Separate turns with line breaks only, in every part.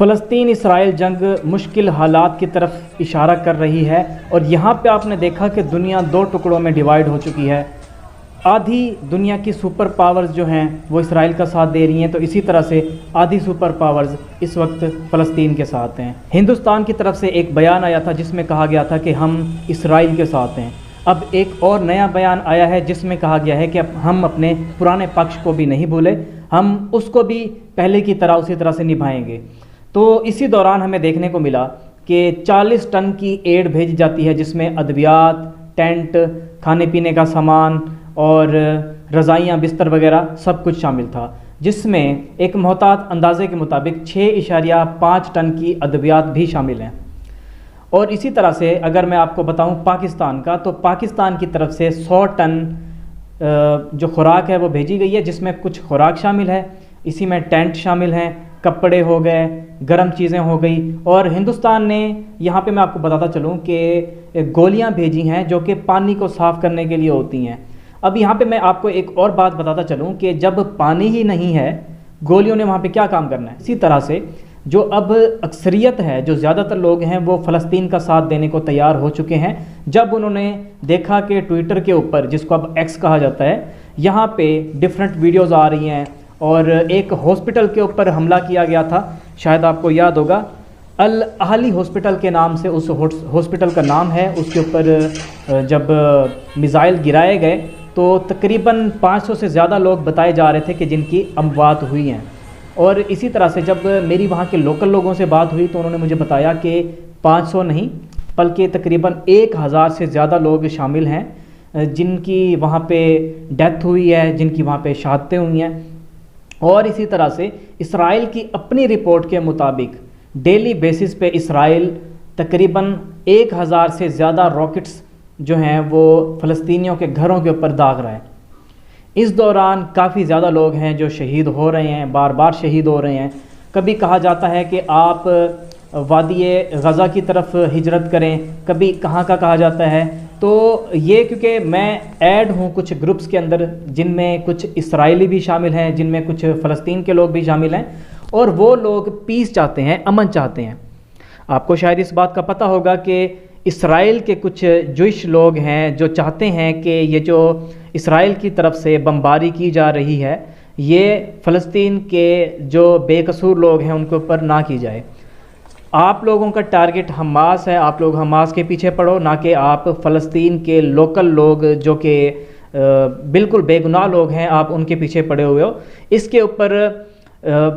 فلسطین اسرائیل جنگ مشکل حالات کی طرف اشارہ کر رہی ہے، اور یہاں پہ آپ نے دیکھا کہ دنیا دو ٹکڑوں میں ڈیوائیڈ ہو چکی ہے۔ آدھی دنیا کی سپر پاورز جو ہیں وہ اسرائیل کا ساتھ دے رہی ہیں، تو اسی طرح سے آدھی سپر پاورز اس وقت فلسطین کے ساتھ ہیں۔ ہندوستان کی طرف سے ایک بیان آیا تھا جس میں کہا گیا تھا کہ ہم اسرائیل کے ساتھ ہیں۔ اب ایک اور نیا بیان آیا ہے جس میں کہا گیا ہے کہ اب ہم اپنے پرانے پکش کو بھی نہیں بھولے، ہم اس کو بھی پہلے کی طرح اسی طرح سے نبھائیں گے۔ تو اسی دوران ہمیں دیکھنے کو ملا کہ 40 ٹن کی ایڈ بھیجی جاتی ہے، جس میں ادویات، ٹینٹ، کھانے پینے کا سامان اور رضائیاں، بستر وغیرہ سب کچھ شامل تھا، جس میں ایک محتاط اندازے کے مطابق 6.5 ٹن کی ادویات بھی شامل ہیں۔ اور اسی طرح سے اگر میں آپ کو بتاؤں پاکستان کا، تو پاکستان کی طرف سے 100 ٹن جو خوراک ہے وہ بھیجی گئی ہے، جس میں کچھ خوراک شامل ہے، اسی میں ٹینٹ شامل ہیں، کپڑے ہو گئے، گرم چیزیں ہو گئی، اور ہندوستان نے یہاں پہ میں آپ کو بتاتا چلوں کہ گولیاں بھیجی ہیں جو کہ پانی کو صاف کرنے کے لیے ہوتی ہیں۔ اب یہاں پہ میں آپ کو ایک اور بات بتاتا چلوں کہ جب پانی ہی نہیں ہے، گولیوں نے وہاں پہ کیا کام کرنا ہے؟ اسی طرح سے جو اب اکثریت ہے، جو زیادہ تر لوگ ہیں، وہ فلسطین کا ساتھ دینے کو تیار ہو چکے ہیں، جب انہوں نے دیکھا کہ ٹویٹر کے اوپر، جس کو اب ایکس کہا جاتا ہے، یہاں پہ ڈیفرنٹ ویڈیوز آ رہی ہیں، اور ایک ہاسپٹل کے اوپر حملہ کیا گیا تھا، شاید آپ کو یاد ہوگا، الاہلی ہاسپٹل کے نام سے اس ہاسپٹل کا نام ہے، اس کے اوپر جب میزائل گرائے گئے تو تقریباً 500 سے زیادہ لوگ بتائے جا رہے تھے کہ جن کی اموات ہوئی ہیں۔ اور اسی طرح سے جب میری وہاں کے لوکل لوگوں سے بات ہوئی تو انہوں نے مجھے بتایا کہ 500 نہیں بلکہ تقریباً 1000 سے زیادہ لوگ شامل ہیں جن کی وہاں پہ ڈیتھ ہوئی ہے، جن کی وہاں پہ شہادتیں ہوئی ہیں۔ اور اسی طرح سے اسرائیل کی اپنی رپورٹ کے مطابق ڈیلی بیسس پہ اسرائیل تقریباً 1000 سے زیادہ راکٹس جو ہیں وہ فلسطینیوں کے گھروں کے اوپر داغ رہا ہے۔ اس دوران کافی زیادہ لوگ ہیں جو شہید ہو رہے ہیں، بار بار شہید ہو رہے ہیں۔ کبھی کہا جاتا ہے کہ آپ وادی غزہ کی طرف ہجرت کریں، کبھی کہاں کا کہا جاتا ہے۔ تو یہ کیونکہ میں ایڈ ہوں کچھ گروپس کے اندر جن میں کچھ اسرائیلی بھی شامل ہیں، جن میں کچھ فلسطین کے لوگ بھی شامل ہیں، اور وہ لوگ پیس چاہتے ہیں، امن چاہتے ہیں۔ آپ کو شاید اس بات کا پتہ ہوگا کہ اسرائیل کے کچھ جوئش لوگ ہیں جو چاہتے ہیں کہ یہ جو اسرائیل کی طرف سے بمباری کی جا رہی ہے، یہ فلسطین کے جو بے قصور لوگ ہیں ان کے اوپر نہ کی جائے۔ آپ لوگوں کا ٹارگٹ حماس ہے، آپ لوگ حماس کے پیچھے پڑو، نہ کہ آپ فلسطین کے لوکل لوگ جو کہ بالکل بے گناہ لوگ ہیں، آپ ان کے پیچھے پڑے ہوئے ہو۔ اس کے اوپر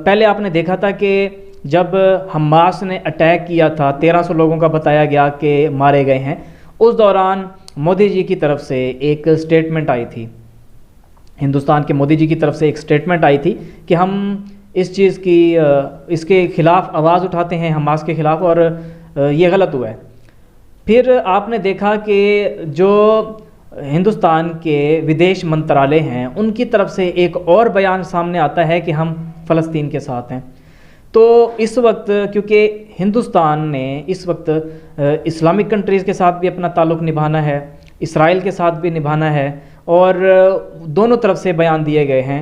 پہلے آپ نے دیکھا تھا کہ جب حماس نے اٹیک کیا تھا، 1300 لوگوں کا بتایا گیا کہ مارے گئے ہیں، اس دوران مودی جی کی طرف سے ایک سٹیٹمنٹ آئی تھی، ہندوستان کے مودی جی کی طرف سے ایک سٹیٹمنٹ آئی تھی کہ ہم اس چیز کی اس کے خلاف آواز اٹھاتے ہیں، حماس کے خلاف، اور یہ غلط ہوا ہے۔ پھر آپ نے دیکھا کہ جو ہندوستان کے ودیش منترالے ہیں ان کی طرف سے ایک اور بیان سامنے آتا ہے کہ ہم فلسطین کے ساتھ ہیں۔ تو اس وقت کیونکہ ہندوستان نے اس وقت اسلامک کنٹریز کے ساتھ بھی اپنا تعلق نبھانا ہے، اسرائیل کے ساتھ بھی نبھانا ہے، اور دونوں طرف سے بیان دیے گئے ہیں،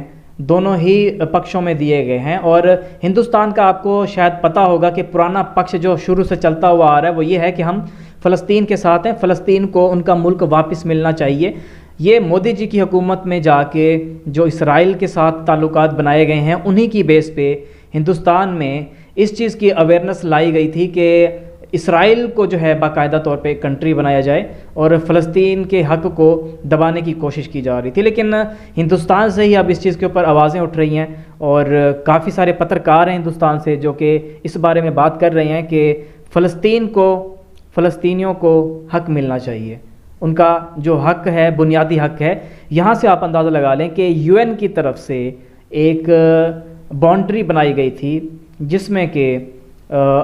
دونوں ہی پکشوں میں دیے گئے ہیں۔ اور ہندوستان کا آپ کو شاید پتہ ہوگا کہ پرانا پکش جو شروع سے چلتا ہوا آ رہا ہے وہ یہ ہے کہ ہم فلسطین کے ساتھ ہیں، فلسطین کو ان کا ملک واپس ملنا چاہیے۔ یہ مودی جی کی حکومت میں جا کے جو اسرائیل کے ساتھ تعلقات بنائے گئے ہیں انہی کی بیس پہ ہندوستان میں اس چیز کی اویئرنیس لائی گئی تھی کہ اسرائیل کو جو ہے باقاعدہ طور پہ کنٹری بنایا جائے، اور فلسطین کے حق کو دبانے کی کوشش کی جا رہی تھی۔ لیکن ہندوستان سے ہی اب اس چیز کے اوپر آوازیں اٹھ رہی ہیں، اور کافی سارے پترکار ہیں ہندوستان سے جو کہ اس بارے میں بات کر رہے ہیں کہ فلسطینیوں کو حق ملنا چاہیے، ان کا جو حق ہے، بنیادی حق ہے۔ یہاں سے آپ اندازہ لگا لیں کہ UN کی طرف سے ایک باؤنڈری بنائی گئی تھی جس میں کہ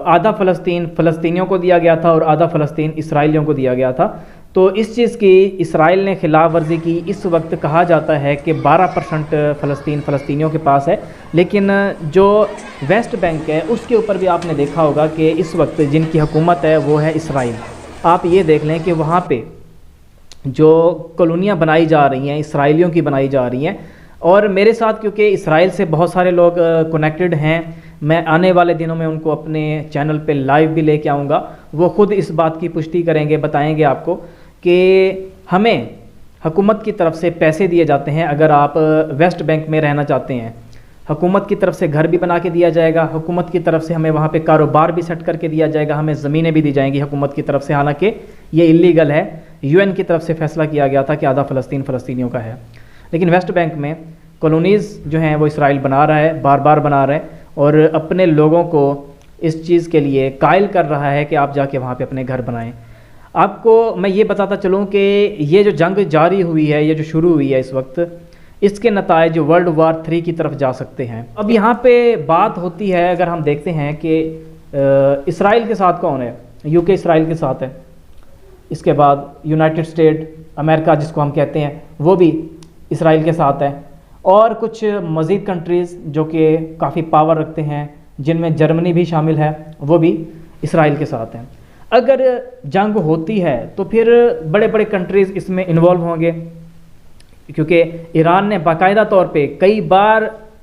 آدھا فلسطین فلسطینیوں کو دیا گیا تھا اور آدھا فلسطین اسرائیلیوں کو دیا گیا تھا۔ تو اس چیز کی اسرائیل نے خلاف ورزی کی۔ اس وقت کہا جاتا ہے کہ 12% فلسطین فلسطینیوں کے پاس ہے، لیکن جو ویسٹ بینک ہے اس کے اوپر بھی آپ نے دیکھا ہوگا کہ اس وقت جن کی حکومت ہے وہ ہے اسرائیل۔ آپ یہ دیکھ لیں کہ وہاں پہ جو کالونیاں بنائی جا رہی ہیں اسرائیلیوں کی بنائی جا رہی ہیں، اور میرے ساتھ کیونکہ اسرائیل سے بہت سارے لوگ کنیکٹڈ ہیں، میں آنے والے دنوں میں ان کو اپنے چینل پہ لائیو بھی لے کے آؤں گا. وہ خود اس بات کی پشٹی کریں گے, بتائیں گے آپ کو کہ ہمیں حکومت کی طرف سے پیسے دیے جاتے ہیں. اگر آپ ویسٹ بینک میں رہنا چاہتے ہیں, حکومت کی طرف سے گھر بھی بنا کے دیا جائے گا, حکومت کی طرف سے ہمیں وہاں پہ کاروبار بھی سیٹ کر کے دیا جائے گا, ہمیں زمینیں بھی دی جائیں گی حکومت کی طرف سے. حالانکہ یہ اللیگل ہے, یو این کی طرف سے فیصلہ کیا گیا تھا کہ آدھا فلسطین فلسطینیوں کا ہے. لیکن ویسٹ بینک میں کالونیز جو ہیں وہ اسرائیل بنا رہا ہے, بار بار بنا رہا ہے, اور اپنے لوگوں کو اس چیز کے لیے قائل کر رہا ہے کہ آپ جا کے وہاں پہ اپنے گھر بنائیں. آپ کو میں یہ بتاتا چلوں کہ یہ جو جنگ جاری ہوئی ہے, یہ جو شروع ہوئی ہے اس وقت, اس کے نتائج ورلڈ وار 3 کی طرف جا سکتے ہیں. اب یہاں پہ بات ہوتی ہے, اگر ہم دیکھتے ہیں کہ اسرائیل کے ساتھ کون ہے, یو کے اسرائیل کے ساتھ ہے, اس کے بعد یونائٹڈ اسٹیٹ امریکہ جس کو ہم کہتے ہیں وہ بھی اسرائیل کے ساتھ ہے, اور کچھ مزید کنٹریز جو کہ کافی پاور رکھتے ہیں جن میں جرمنی بھی شامل ہے, وہ بھی اسرائیل کے ساتھ ہیں. اگر جنگ ہوتی ہے تو پھر بڑے بڑے کنٹریز اس میں انوالو ہوں گے, کیونکہ ایران نے باقاعدہ طور پہ کئی بار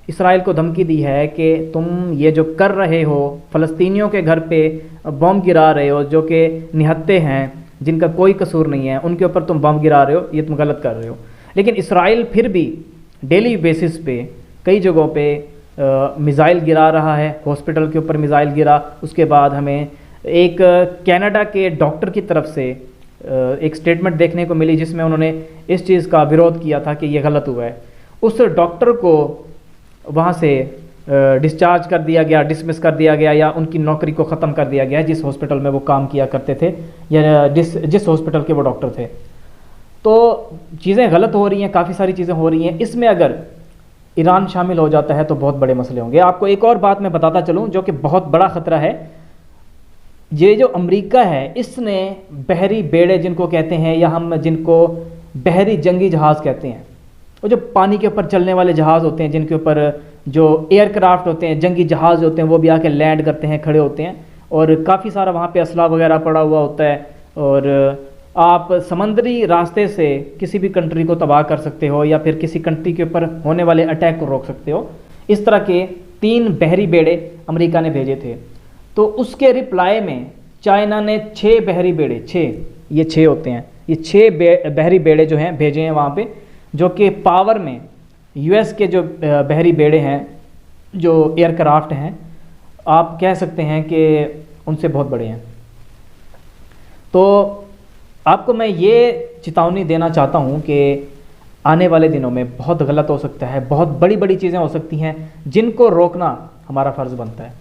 اسرائیل کو دھمکی دی ہے کہ تم یہ جو کر رہے ہو, فلسطینیوں کے گھر پہ بم گرا رہے ہو جو کہ نہتے ہیں, جن کا کوئی قصور نہیں ہے, ان کے اوپر تم بم گرا رہے ہو, یہ تم غلط کر رہے ہو. لیکن اسرائیل پھر بھی ڈیلی بیسس پہ کئی جگہوں پہ میزائل گرا رہا ہے. ہاسپٹل کے اوپر میزائل گرا, اس کے بعد ہمیں ایک کینیڈا کے ڈاکٹر کی طرف سے ایک سٹیٹمنٹ دیکھنے کو ملی جس میں انہوں نے اس چیز کا ویرودھ کیا تھا کہ یہ غلط ہوا ہے. اس ڈاکٹر کو وہاں سے ڈسچارج کر دیا گیا, ڈسمس کر دیا گیا, یا ان کی نوکری کو ختم کر دیا گیا جس ہاسپٹل میں وہ کام کیا کرتے تھے, یا جس ہاسپٹل کے وہ ڈاکٹر تھے. تو چیزیں غلط ہو رہی ہیں, کافی ساری چیزیں ہو رہی ہیں. اس میں اگر ایران شامل ہو جاتا ہے تو بہت بڑے مسئلے ہوں گے. آپ کو ایک اور بات میں بتاتا چلوں جو کہ بہت بڑا خطرہ ہے. یہ جو امریکہ ہے اس نے بحری بیڑے جن کو کہتے ہیں, یا ہم جن کو بحری جنگی جہاز کہتے ہیں, وہ جو پانی کے اوپر چلنے والے جہاز ہوتے ہیں, جن کے اوپر جو ایئر کرافٹ ہوتے ہیں, جنگی جہاز ہوتے ہیں, وہ بھی آ کے لینڈ کرتے ہیں, کھڑے ہوتے ہیں, اور کافی سارا وہاں پہ اسلحہ وغیرہ پڑا ہوا ہوتا ہے, اور آپ سمندری راستے سے کسی بھی کنٹری کو تباہ کر سکتے ہو, یا پھر کسی کنٹری کے اوپر ہونے والے اٹیک کو روک سکتے ہو. اس طرح کے 3 بحری بیڑے امریکہ نے بھیجے تھے. تو اس کے رپلائی میں چائنا نے 6 بحری بیڑے, 6 ہوتے ہیں, یہ 6 بحری بیڑے جو ہیں بھیجے ہیں وہاں پہ, جو کہ پاور میں یو ایس کے جو بحری بیڑے ہیں, جو ایئر کرافٹ ہیں, آپ کہہ سکتے ہیں کہ ان سے بہت بڑے ہیں. تو آپ کو میں یہ چتاونی دینا چاہتا ہوں کہ آنے والے دنوں میں بہت غلط ہو سکتا ہے, بہت بڑی بڑی چیزیں ہو سکتی ہیں جن کو روکنا ہمارا فرض بنتا ہے.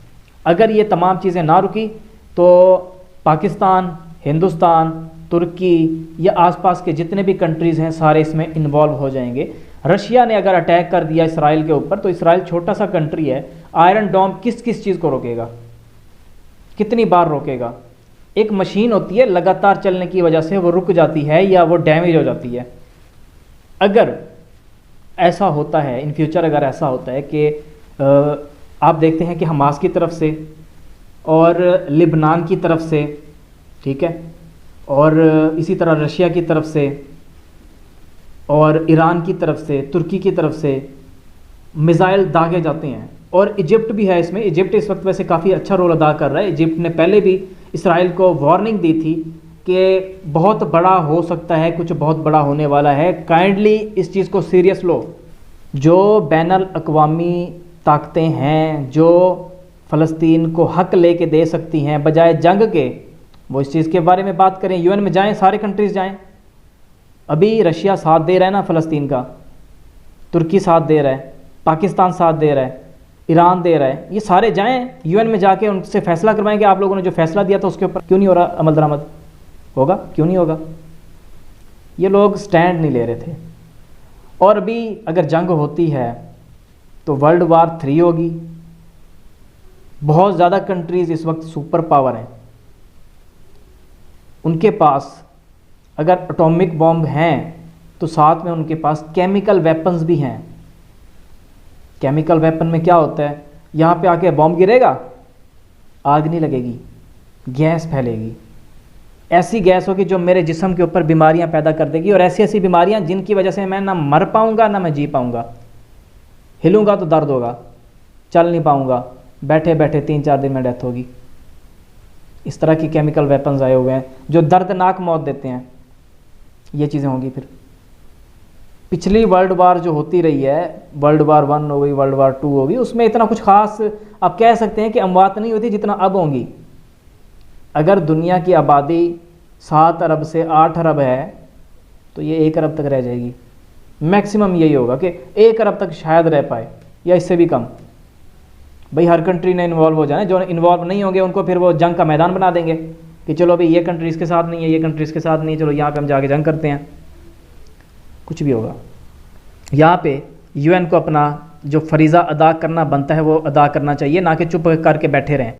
اگر یہ تمام چیزیں نہ رکی تو پاکستان, ہندوستان, ترکی یا آس پاس کے جتنے بھی کنٹریز ہیں سارے اس میں انوالو ہو جائیں گے. رشیا نے اگر اٹیک کر دیا اسرائیل کے اوپر, تو اسرائیل چھوٹا سا کنٹری ہے, آئرن ڈوم کس چیز کو روکے گا, کتنی بار روکے گا؟ ایک مشین ہوتی ہے, لگاتار چلنے کی وجہ سے وہ رک جاتی ہے یا وہ ڈیمیج ہو جاتی ہے. اگر ایسا ہوتا ہے ان فیوچر, اگر ایسا ہوتا ہے کہ آپ دیکھتے ہیں کہ حماس کی طرف سے اور لبنان کی طرف سے, ٹھیک ہے, اور اسی طرح رشیا کی طرف سے اور ایران کی طرف سے, ترکی کی طرف سے میزائل داغے جاتے ہیں, اور ایجپٹ بھی ہے اس میں. ایجپٹ اس وقت ویسے کافی اچھا رول ادا کر رہا ہے. ایجپٹ نے پہلے بھی اسرائیل کو وارننگ دی تھی کہ بہت بڑا ہو سکتا ہے, کچھ بہت بڑا ہونے والا ہے, کائنڈلی اس چیز کو سیریس لو. جو بین الاقوامی طاقتیں ہیں جو فلسطین کو حق لے کے دے سکتی ہیں بجائے جنگ کے, وہ اس چیز کے بارے میں بات کریں. یو این میں جائیں, سارے کنٹریز جائیں. ابھی رشیا ساتھ دے رہا ہے نا فلسطین کا, ترکی ساتھ دے رہا ہے, پاکستان ساتھ دے رہا ہے, ایران دے رہا ہے, یہ سارے جائیں یو این میں جا کے ان سے فیصلہ کروائیں کہ آپ لوگوں نے جو فیصلہ دیا تھا اس کے اوپر کیوں نہیں ہو رہا عمل درآمد. ہوگا, کیوں نہیں ہوگا؟ یہ لوگ سٹینڈ نہیں لے رہے تھے. اور ابھی اگر جنگ ہوتی ہے تو ورلڈ وار 3 ہوگی. بہت زیادہ کنٹریز اس وقت سپر پاور ہیں, ان کے پاس اگر اٹامک بامب ہیں تو ساتھ میں ان کے پاس کیمیکل ویپنز بھی ہیں. کیمیکل ویپن میں کیا ہوتا ہے, یہاں پہ آ کے بامب گرے گا, آگ نہیں لگے گی, گیس پھیلے گی, ایسی گیس ہوگی جو میرے جسم کے اوپر بیماریاں پیدا کر دے گی, اور ایسی بیماریاں جن کی وجہ سے میں نہ مر پاؤں گا نہ میں جی پاؤں گا. ہلوں گا تو درد ہوگا, چل نہیں پاؤں گا, بیٹھے بیٹھے 3-4 دن میں ڈیتھ ہوگی. اس طرح کی کیمیکل ویپنز آئے ہوئے ہیں جو دردناک موت دیتے ہیں. یہ چیزیں ہوں گی. پھر پچھلی ورلڈ وار جو ہوتی رہی ہے، ورلڈ وار 1 ہو گئی، ورلڈ وار 2 ہوگی، اس میں اتنا کچھ خاص آپ کہہ سکتے ہیں کہ اموات نہیں ہوتی جتنا اب ہوں گی. اگر دنیا کی آبادی 7 ارب سے 8 ارب ہے تو یہ 1 ارب تک رہ جائے گی. میکسیمم یہی ہوگا کہ 1 ارب تک شاید رہ پائے یا اس سے بھی کم. بھئی ہر کنٹری نے انوالو ہو جانا ہے. جو انوالو نہیں ہوں گے ان کو پھر وہ جنگ کا میدان بنا دیں گے کہ چلو بھئی یہ کنٹری اس کے ساتھ نہیں ہے، یہ کنٹری اس کے ساتھ نہیں ہے، چلو یہاں پہ ہم جا کے جنگ کرتے ہیں. کچھ بھی ہوگا. یہاں پہ UN کو اپنا جو فریضہ ادا کرنا بنتا ہے وہ ادا کرنا چاہیے، نہ کہ چپ کر کے بیٹھے رہیں.